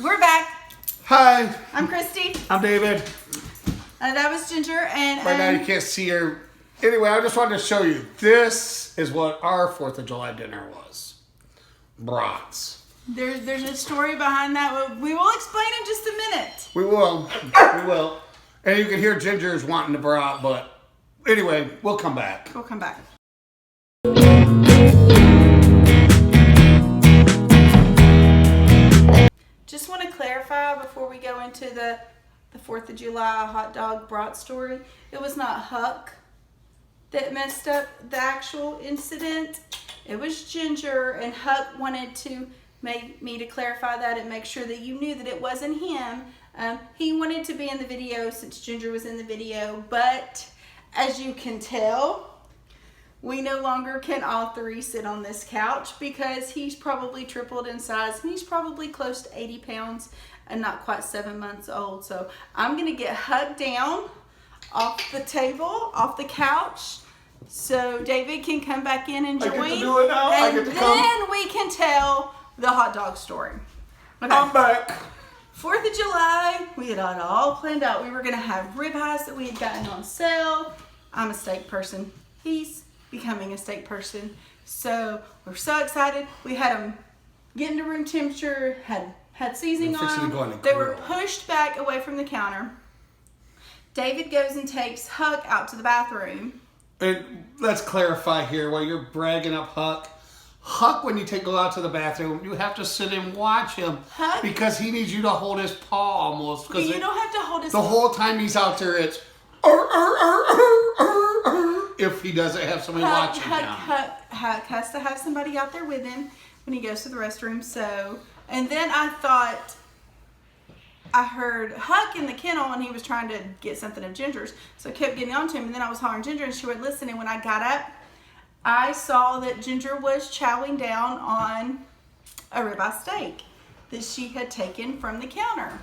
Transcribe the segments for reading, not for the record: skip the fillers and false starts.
We're back. Hi. I'm Christy. I'm David. And that was Ginger. And Right now you can't see her. Anyway, I just wanted to show you. This is what our 4th of July dinner was. Brats. There's a story behind that. We will explain in just a minute. We will. We will. And you can hear Ginger's wanting the brat, but anyway, we'll come back. We'll come back. Just want to clarify before we go into the 4th of July hot dog brat story. It was not Huck that messed up the actual incident. It was Ginger, and Huck wanted to make me to clarify that and make sure that you knew that it wasn't him. He wanted to be in the video since Ginger was in the video, but as you can tell, we no longer can all three sit on this couch because he's probably tripled in size and he's probably close to 80 pounds and not quite 7 months old. So I'm gonna get Huck down off the table, off the couch, so David can come back in and join. I get to do it now. And I get to then we can tell the hot dog story. Okay. I'm back. 4th of July, we had it all planned out. We were gonna have ribeyes that we had gotten on sale. I'm a steak person. He's becoming a steak person. So we're so excited. We had them get into room temperature, had seasoning on them. They were pushed back away from the counter. David goes and takes Huck out to the bathroom. And let's clarify here while you're bragging up Huck. Huck, when you go out to the bathroom, you have to sit and watch him. Huck? Because he needs you to hold his paw almost. You don't have to hold his paw. The whole time he's out there, it's if he doesn't have somebody watching him. Huck has to have somebody out there with him when he goes to the restroom. So, and then I heard Huck in the kennel and he was trying to get something of Ginger's. So I kept getting on to him, and then I was hollering Ginger and she wouldn't listen. And when I got up, I saw that Ginger was chowing down on a ribeye steak that she had taken from the counter.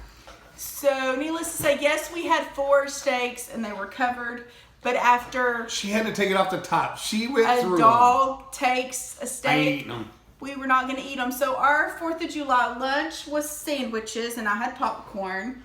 So needless to say, yes, we had 4 steaks and they were covered. But after she had to take it off the top, she went through. A dog takes a steak. I ain't eating them. We were not going to eat them. So our 4th of July lunch was sandwiches, and I had popcorn.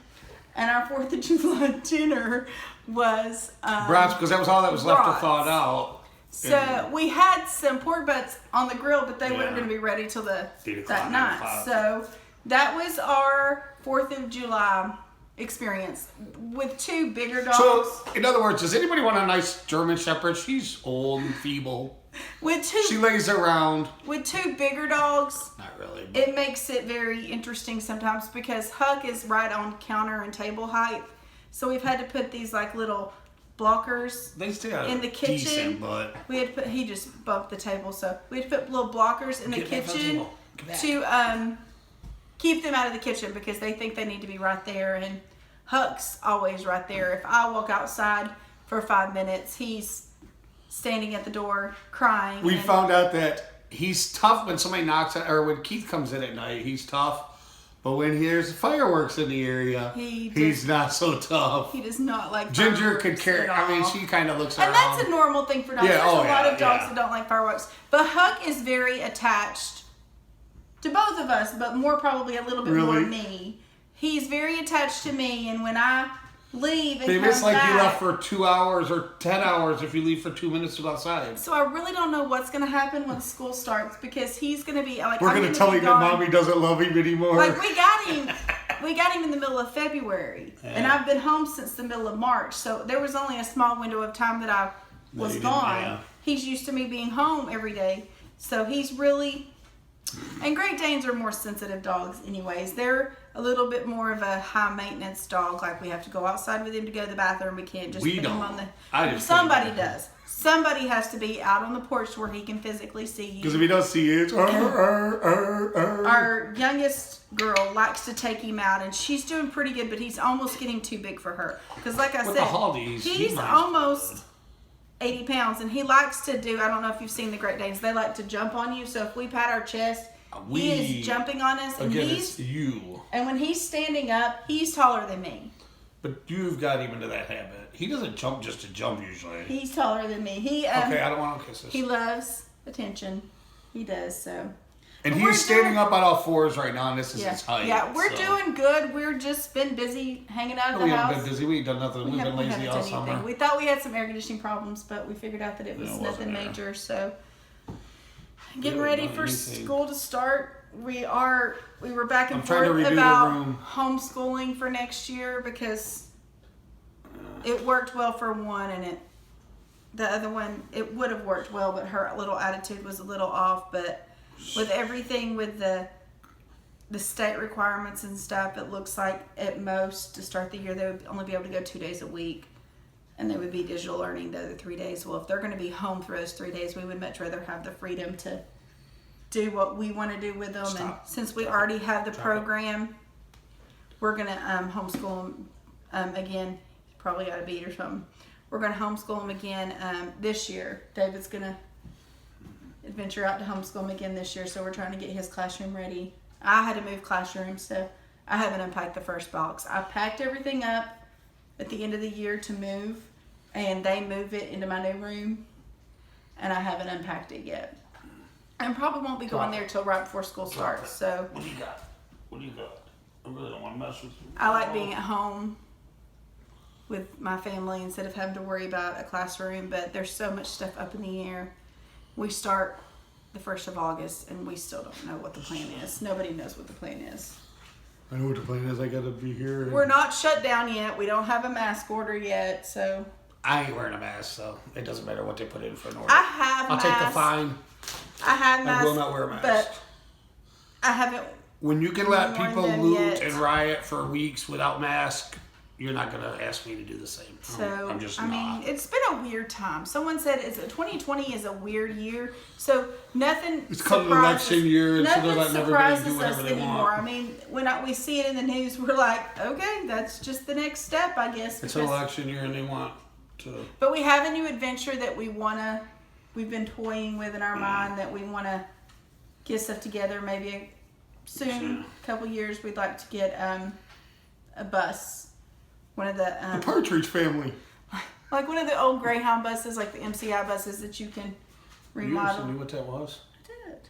And our 4th of July dinner was brats, because that was all that was left to thaw out. So we had some pork butts on the grill, but they weren't going to be ready till that night. So that was our 4th of July experience with 2 bigger dogs. So, in other words, does anybody want a nice German Shepherd? She's old and feeble. She lays around. With 2 bigger dogs, not really. It makes it very interesting sometimes because Huck is right on counter and table height. So we've had to put these like little blockers in the kitchen. Decent, but we had to put, he just bumped the table, so we had to put little blockers in the kitchen to keep them out of the kitchen because they think they need to be right there, and Huck's always right there. If I walk outside for 5 minutes, he's standing at the door crying. We found out that he's tough when somebody knocks on, or when Keith comes in at night, he's tough. But when there's fireworks in the area, he's not so tough. He does not like Ginger could carry. I mean, she kind of looks around. And that's a normal thing for dogs. There's a lot of dogs that don't like fireworks. But Huck is very attached to both of us, but more probably a little bit more me. He's very attached to me, and when I leave and come it's like back, you left for 2 hours or 10 hours if you leave for 2 minutes to go outside. So I really don't know what's going to happen when school starts because he's going to be like. We're going to tell him that mommy doesn't love him anymore. Like we got him in the middle of February, and I've been home since the middle of March. So there was only a small window of time that I was gone. He's used to me being home every day, so he's really. And Great Danes are more sensitive dogs anyways. They're a little bit more of a high maintenance dog. Like we have to go outside with him to go to the bathroom. We can't just put him on the... Somebody does. Somebody has to be out on the porch where he can physically see you. Because if he does see you, it's... Our youngest girl likes to take him out, and she's doing pretty good, but he's almost getting too big for her. Because like I said, he's almost 80 pounds, and he likes to do, I don't know if you've seen the Great Danes, they like to jump on you. So if we pat our chest, he is jumping on us. And it's you. And when he's standing up, he's taller than me. But you've got him into that habit. He doesn't jump just to jump usually. He's taller than me. Okay, I don't want to kiss this. He loves attention. He does, so. And he's standing up on all fours right now, and this is his height. Yeah, we're doing good. We're just been busy hanging out of the house. We haven't been busy. We ain't done nothing. We've been lazy all summer. We thought we had some air conditioning problems, but we figured out that it was nothing major. So, getting ready for school to start. We were back and forth about homeschooling for next year because it worked well for one, and the other one, it would have worked well, but her little attitude was a little off. But with everything with the state requirements and stuff, it looks like at most to start the year they would only be able to go 2 days a week, and they would be digital learning the other 3 days. Well, if they're going to be home for those 3 days, we would much rather have the freedom to do what we want to do with them. And since we already have the program, we're going to homeschool them again. Probably got a beat or something. We're going to homeschool them again this year. David's going to adventure out to homeschool him again this year, so we're trying to get his classroom ready. I had to move classrooms, so I haven't unpacked the first box. I packed everything up at the end of the year to move, and they move it into my new room, and I haven't unpacked it yet. And probably won't be going there till right before school starts. So what do you got? I really don't want to mess with you. I like being at home with my family instead of having to worry about a classroom, but there's so much stuff up in the air. We start the 1st of August, and we still don't know what the plan is. Nobody knows what the plan is. I know what the plan is. I got to be here. We're not shut down yet. We don't have a mask order yet, so. I ain't wearing a mask, so it doesn't matter what they put in for an order. I have masks. I'll take the fine. I have masks. I will not wear a mask. But I haven't. When you can let people loot and riot for weeks without masks, you're not going to ask me to do the same. So, I'm just not. I mean, it's been a weird time. Someone said 2020 is a weird year. So nothing It's called an election year, and so they're letting everybody do whatever they anymore. want. I mean, when we see it in the news, we're like, okay, that's just the next step, I guess. It's an election year, and they want to. But we have a new adventure that we've been toying with in our mind that we want to get stuff together. Maybe soon, a couple years, we'd like to get a bus. One of the Partridge family. Like one of the old Greyhound buses, like the MCI buses that you can remodel. You knew what that was? I did.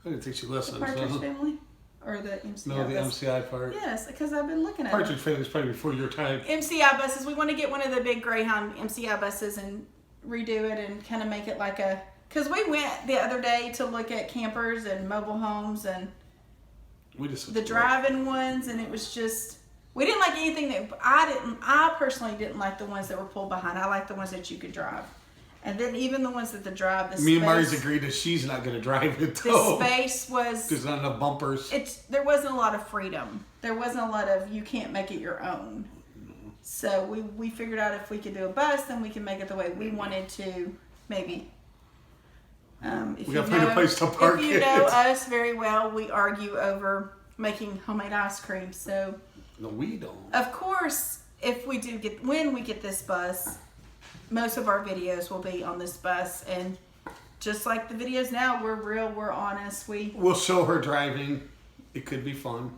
I didn't think she listened. The Partridge family? Or the MCI No, the bus? MCI part. Yes, because I've been looking at Partridge family is probably before your time. MCI buses. We want to get one of the big Greyhound MCI buses and redo it and kind of make it like a... Because we went the other day to look at campers and mobile homes and the drive-in ones, and it was just... We didn't like anything that I personally didn't like the ones that were pulled behind. I like the ones that you could drive. And then even the ones that Me and Mari's agreed that she's not going to drive it though. The space was... There's not enough bumpers. There wasn't a lot of freedom. There wasn't a lot of, you can't make it your own. So we figured out if we could do a bus, then we can make it the way we wanted to, maybe. We got to find a place to park it. If you know us very well, we argue over making homemade ice cream. So... No, we don't. Of course, when we get this bus, most of our videos will be on this bus, and just like the videos now, we're real, we're honest. We'll show her driving. It could be fun.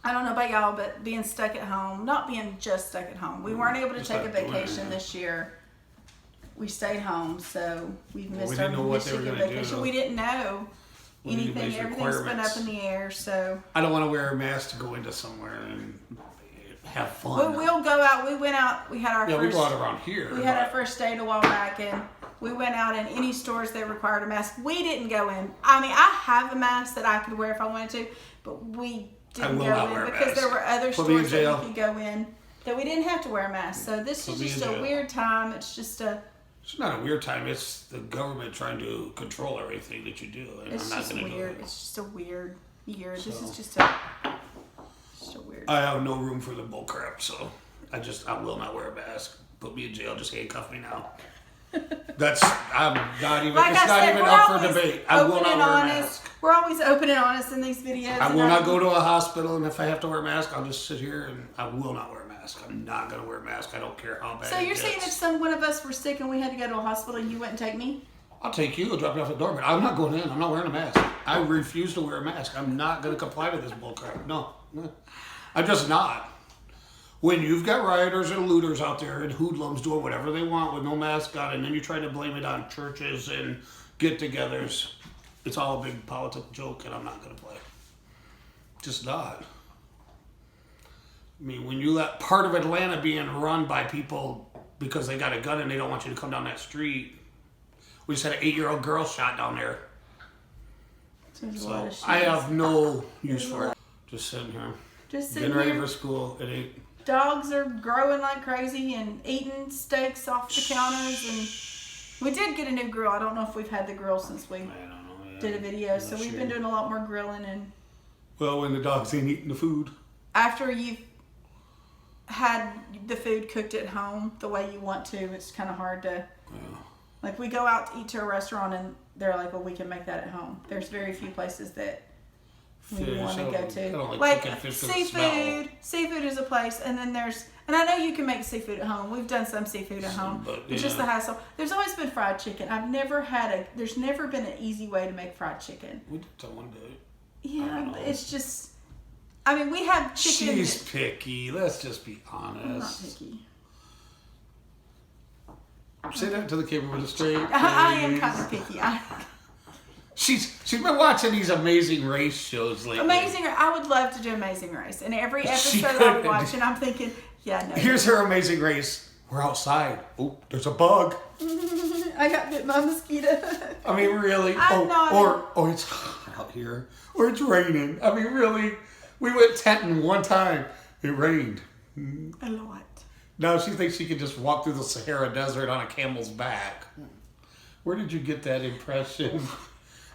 I don't know about y'all, but being stuck at home, not being just stuck at home. We weren't able to take a vacation this year. We stayed home, so we missed our Michigan vacation. We didn't know anything. Everything's been up in the air, so. I don't want to wear a mask to go into somewhere and have fun. We'll go out. We went out. We had our first. We go out around here. We had our first date a while back, and we went out in any stores that required a mask. We didn't go in. I mean, I have a mask that I could wear if I wanted to, but we didn't go in because there were other stores that we could go in that we didn't have to wear a mask. So this is just a weird time. It's just a. It's not a weird time. It's the government trying to control everything that you do. And it's I'm not just weird. It's just a weird year. So, this is just a weird. I have no room for the bull crap, so I will not wear a mask. Put me in jail. Just handcuff me now. I'm not even. Like it's not even up for debate. I will not wear a mask. We're always open and honest in these videos. I will not go to a hospital, and if I have to wear a mask, I'll just sit here and I will not wear a mask. I'm not going to wear a mask. I don't care how bad. So you're saying if one of us were sick and we had to go to a hospital, you wouldn't take me? I'll take you. I'll drop you off at the door, but I'm not going in. I'm not wearing a mask. I refuse to wear a mask. I'm not going to comply to this bullcrap. No. I'm just not. When you've got rioters and looters out there and hoodlums doing whatever they want with no mask on, and then you try to blame it on churches and get-togethers, it's all a big political joke, and I'm not going to play. Just not. I mean, when you let part of Atlanta being run by people because they got a gun and they don't want you to come down that street. We just had an 8-year-old girl shot down there. So I have no use for it. Just sitting here. Just sitting getting ready here. for school at 8. Dogs are growing like crazy and eating steaks off the counters. And we did get a new grill. I don't know if we've had the grill since we did a video. So we've been doing a lot more grilling. And well, when the dogs ain't eating the food. After you've had the food cooked at home the way you want to, it's kind of hard to... Yeah. Like, we go out to eat to a restaurant and they're like, well, we can make that at home. There's very few places that we want to go to. Like seafood. Seafood is a place, and then there's... And I know you can make seafood at home. We've done some seafood at home. But, It's just the hassle. There's always been fried chicken. There's never been an easy way to make fried chicken. We did that one day. Yeah, it's just... I mean, we have chicken... She's picky. Let's just be honest. I'm not picky. Say that to the camera with a straight face. I am kind of picky. She's been watching these Amazing Race shows lately. I would love to do Amazing Race. And every episode I'm watching, I'm thinking, yeah, no. Here's her Amazing Race. We're outside. Oh, there's a bug. I got bit by a mosquito. I mean, really? Or it's hot out here. Or it's raining. I mean, really? We went tenting one time. It rained. A lot. Now she thinks she can just walk through the Sahara Desert on a camel's back. Where did you get that impression?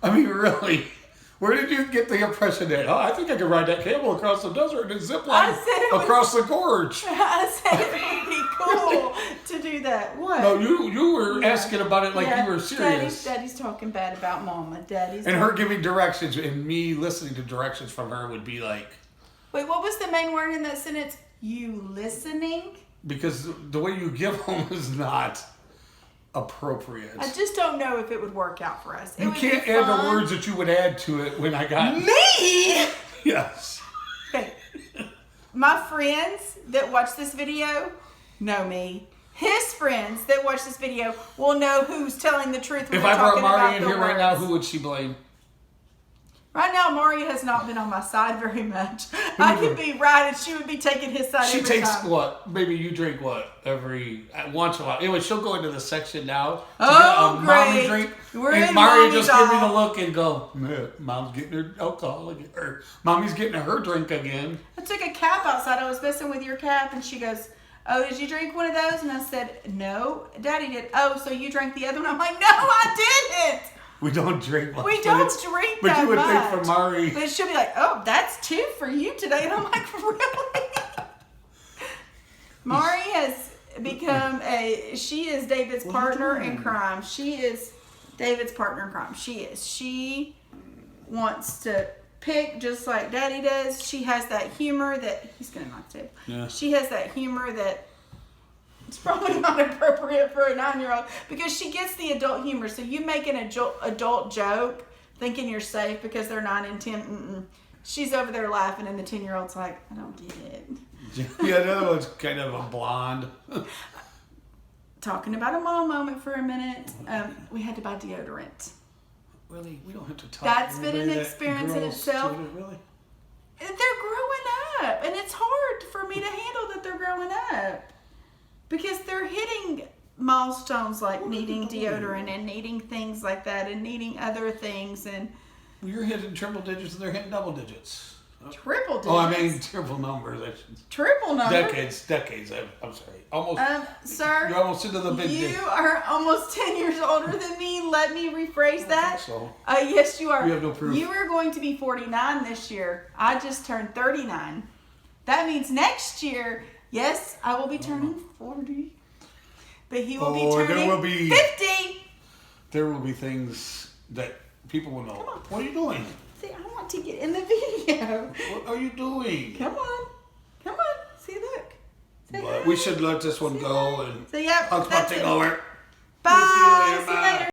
I mean, really? Where did you get the impression that, I think I could ride that camel across the desert and zip line across the gorge? I said it would be cool to do that. What? No, you were asking about it like you were serious. Daddy's talking bad about Mama. And her giving directions and me listening to directions from her would be like... Wait, what was the main word in that sentence? You listening? Because the way you give them is not appropriate. I just don't know if it would work out for us. You can't add the words that you would add to it when I got... Me? Yes. Okay. My friends that watch this video know me. His friends that watch this video will know who's telling the truth when if we're I brought talking about Mari in the here words. right now, who would she blame? Right now, Mari has not been on my side very much. I could be right and she would be taking his side She every takes time. what? Maybe you drink what? Once in a while. Anyway, she'll go into the section now to Oh, get a great. mommy drink. We're and in Mari mommy's just give me the aisle. look and go, Mom's getting her alcohol again. Or Mommy's getting her drink again. I took a cap outside. I was messing with your cap and she goes, oh, did you drink one of those? And I said, no, Daddy did. Oh, so you drank the other one? I'm like, no, I didn't. We don't drink much. We don't drink but that you would much. think for Mari. But she'll be like, oh, that's 2 for you today. And I'm like, really? Mari has become she is David's partner in crime. She is David's partner in crime. She is. She wants to pick just like Daddy does. She has that humor that, he's going to knock the table. Yeah. She has that humor that it's probably not appropriate for a 9-year-old because she gets the adult humor. So you make an adult joke thinking you're safe because they're 9 and 10. Mm-mm. She's over there laughing and the 10-year-old's like, I don't get it. Yeah, the other one's kind of a blonde. Talking about a mom moment for a minute. We had to buy deodorant. Really? We don't have to talk. That's been an experience in itself. Really? They're growing up. And it's hard for me to handle that they're growing up. Because they're hitting milestones like needing deodorant and needing things like that and needing other things. And you're hitting triple digits and they're hitting double digits. triple digits. Oh, I mean triple numbers. Triple numbers? Decades. I'm sorry. Almost. Sir, you're almost into the big you are almost 10 years older than me. Let me rephrase that. So. Yes, you are. You have no proof. You are going to be 49 this year. I just turned 39. That means next year, yes, I will be turning 40. But he will be turning 50. There will be things that people will know. Come on. What are you doing? See, I want to get in the video. What are you doing? Come on. Come on. See, look. Say But hi. we should let this one go and So, yeah, Hunk's that's about to it. go over. Bye. We'll see you later. See you Bye. later.